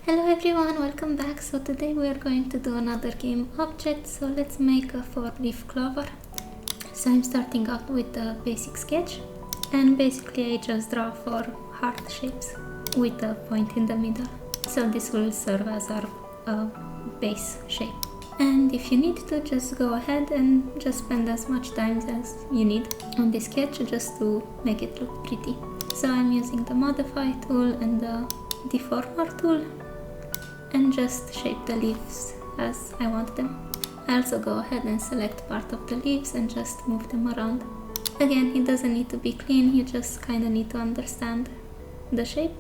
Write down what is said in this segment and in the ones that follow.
Hello everyone, welcome back. So today we are going to do another game object. So let's make a for Leaf Clover. So I'm starting out with a basic sketch, and basically I just draw 4 heart shapes with a point in the middle. So this will serve as our base shape. And if you need to, just go ahead and just spend as much time as you need on this sketch just to make it look pretty. So I'm using the modify tool and the deformer tool and just shape the leaves as I want them. I also go ahead and select part of the leaves and just move them around. Again, it doesn't need to be clean, you just kinda need to understand the shape,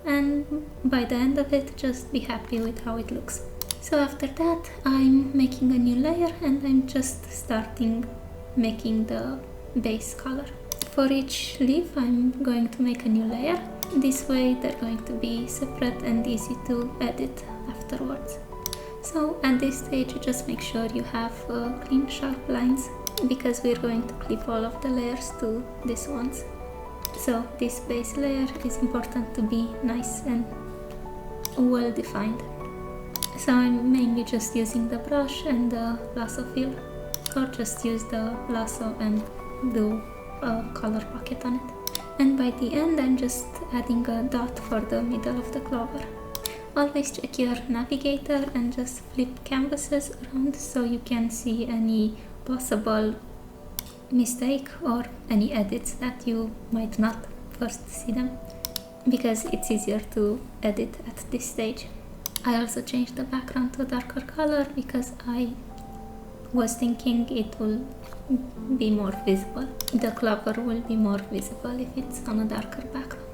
and by the end of it, just be happy with how it looks. So after that, I'm making a new layer and I'm just starting making the base color. For each leaf, I'm going to make a new layer. This way they're going to be separate and easy to edit afterwards. So at this stage, just make sure you have clean, sharp lines, because we're going to clip all of the layers to these ones. So this base layer is important to be nice and well defined. So I'm mainly just using the brush and the lasso fill, or just use the lasso and do a color bucket on it. And by the end, I'm just adding a dot for the middle of the clover. Always check your navigator and just flip canvases around so you can see any possible mistake or any edits that you might not first see them, because it's easier to edit at this stage. I also changed the background to a darker color because I was thinking it will be more visible. The clover will be more visible if it's on a darker background.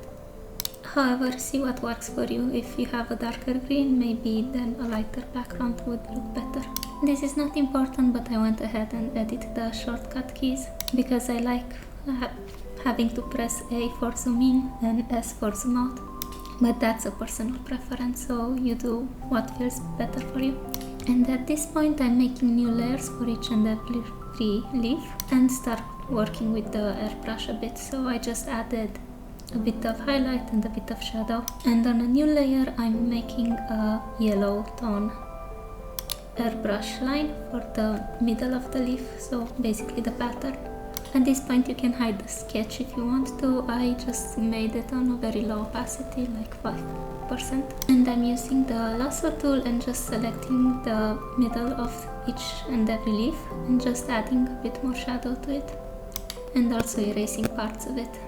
However, see what works for you. If you have a darker green, maybe then a lighter background would look better. This is not important, but I went ahead and edit the shortcut keys because I like having to press A for zoom in and S for zoom out. But that's a personal preference, so you do what feels better for you. And at this point, I'm making new layers for each and every leaf and start working with the airbrush a bit. So I just added a bit of highlight and a bit of shadow. And on a new layer, I'm making a yellow tone airbrush line for the middle of the leaf, so basically the pattern. At this point, you can hide the sketch if you want to. I just made it on a very low opacity, like 5%. And I'm using the lasso tool and just selecting the middle of each and every leaf and just adding a bit more shadow to it, and also erasing parts of it.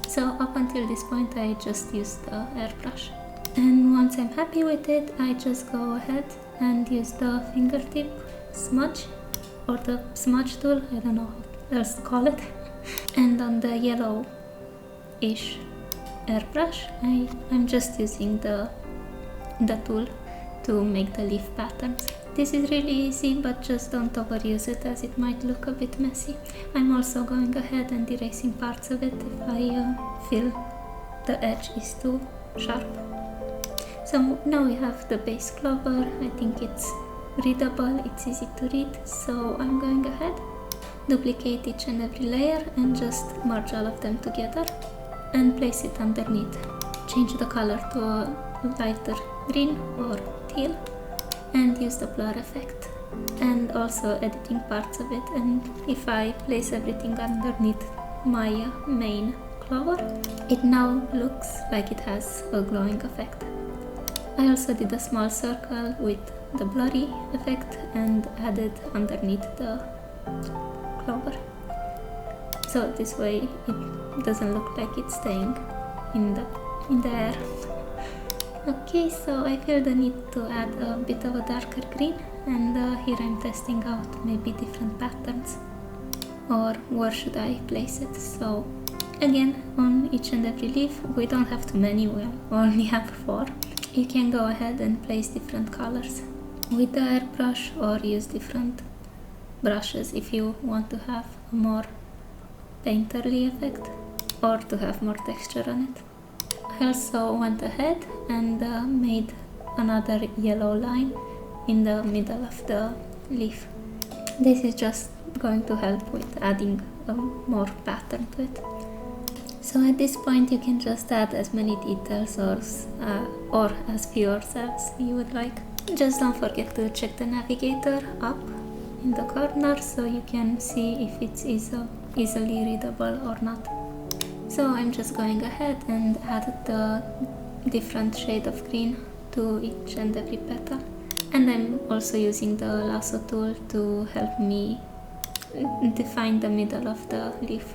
So up until this point, I just used the airbrush. And once I'm happy with it, I just go ahead and use the fingertip smudge, or the smudge tool, I don't know how else to call it. And on the yellow-ish airbrush, I'm just using the tool to make the leaf patterns. This is really easy, but just don't overuse it as it might look a bit messy. I'm also going ahead and erasing parts of it if I feel the edge is too sharp. So now we have the base clover. I think it's readable, it's easy to read, so I'm going ahead, duplicate each and every layer and just merge all of them together and place it underneath. Change the color to a lighter green or teal and use the blur effect, and also editing parts of it. And if I place everything underneath my main clover, it now looks like it has a glowing effect. I also did a small circle with the blurry effect and added underneath the clover, so this way it doesn't look like it's staying in the air. Okay, so I feel the need to add a bit of a darker green, and here I'm testing out maybe different patterns, or where should I place it. So again, on each and every leaf, we don't have too many, we only have 4. You can go ahead and place different colors with the airbrush, or use different brushes if you want to have a more painterly effect or to have more texture on it. I also went ahead and made another yellow line in the middle of the leaf. This is just going to help with adding a more pattern to it. So at this point you can just add as many details or as few as you would like. Just don't forget to check the navigator up in the corner so you can see if it's easily readable or not. So I'm just going ahead and add the different shade of green to each and every petal. And I'm also using the lasso tool to help me define the middle of the leaf.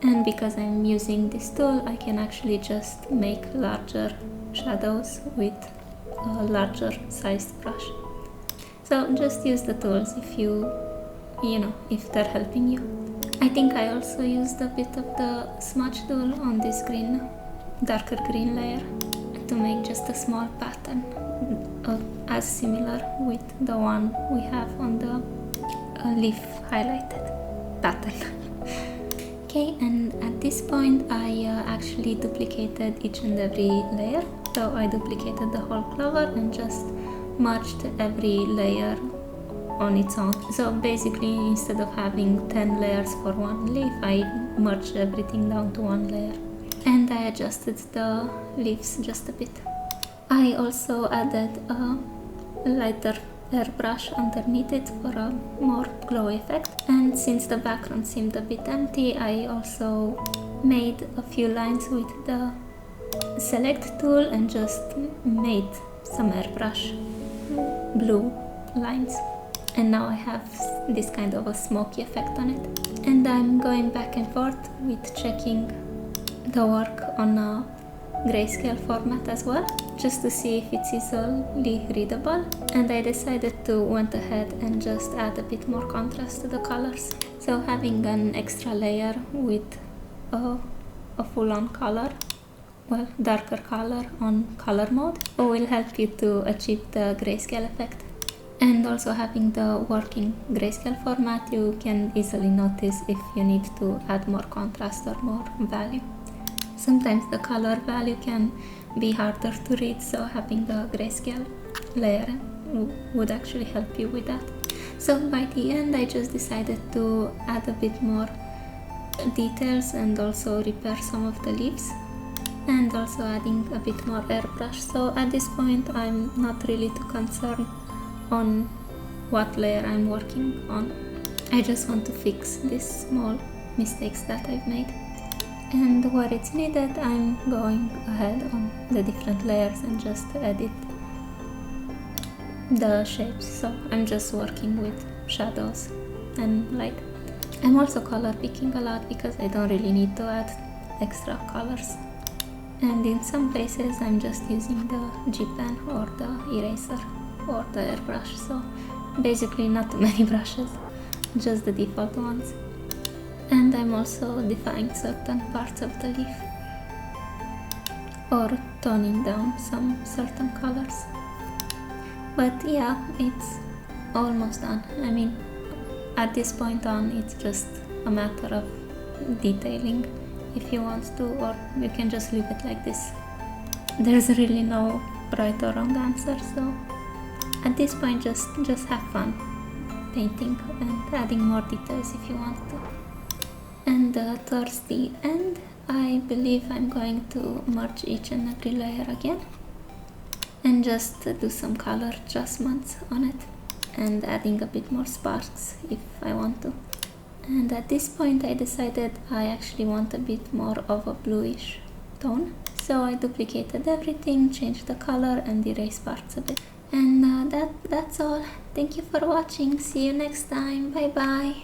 And because I'm using this tool, I can actually just make larger shadows with a larger sized brush. So just use the tools if they're helping you. I think I also used a bit of the smudge tool on this darker green layer to make just a small pattern as similar with the one we have on the leaf highlighted pattern. Okay, and at this point I actually duplicated each and every layer. So I duplicated the whole clover and just merged every layer on its own. So basically, instead of having 10 layers for one leaf, I merged everything down to one layer. And I adjusted the leaves just a bit. I also added a lighter airbrush underneath it for a more glow effect. And since the background seemed a bit empty, I also made a few lines with the select tool and just made some airbrush blue lines. And now I have this kind of a smoky effect on it. And I'm going back and forth with checking the work on a grayscale format as well, just to see if it's easily readable. And I decided to went ahead and just add a bit more contrast to the colors. So having an extra layer with a full-on color, well, darker color on color mode, will help you to achieve the grayscale effect. And also having the working grayscale format, you can easily notice if you need to add more contrast or more value. Sometimes the color value can be harder to read, so having the grayscale layer would actually help you with that. So by the end I just decided to add a bit more details and also repair some of the leaves, and also adding a bit more airbrush. So at this point I'm not really too concerned on what layer I'm working on. I just want to fix these small mistakes that I've made. And where it's needed, I'm going ahead on the different layers and just edit the shapes. So I'm just working with shadows and light. I'm also color picking a lot because I don't really need to add extra colors. And in some places I'm just using the Gpen or the eraser or the airbrush. So basically not too many brushes, just the default ones. And I'm also defining certain parts of the leaf or toning down some certain colors. But yeah, it's almost done. I mean, at this point on, it's just a matter of detailing if you want to, or you can just leave it like this. There's really no right or wrong answer, so at this point just have fun painting and adding more details if you want to. And towards the end, I believe I'm going to merge each and every layer again and just do some color adjustments on it and adding a bit more sparks if I want to. And at this point I decided I actually want a bit more of a bluish tone. So I duplicated everything, changed the color and erased parts of it. And that's all. Thank you for watching. See you next time. Bye bye.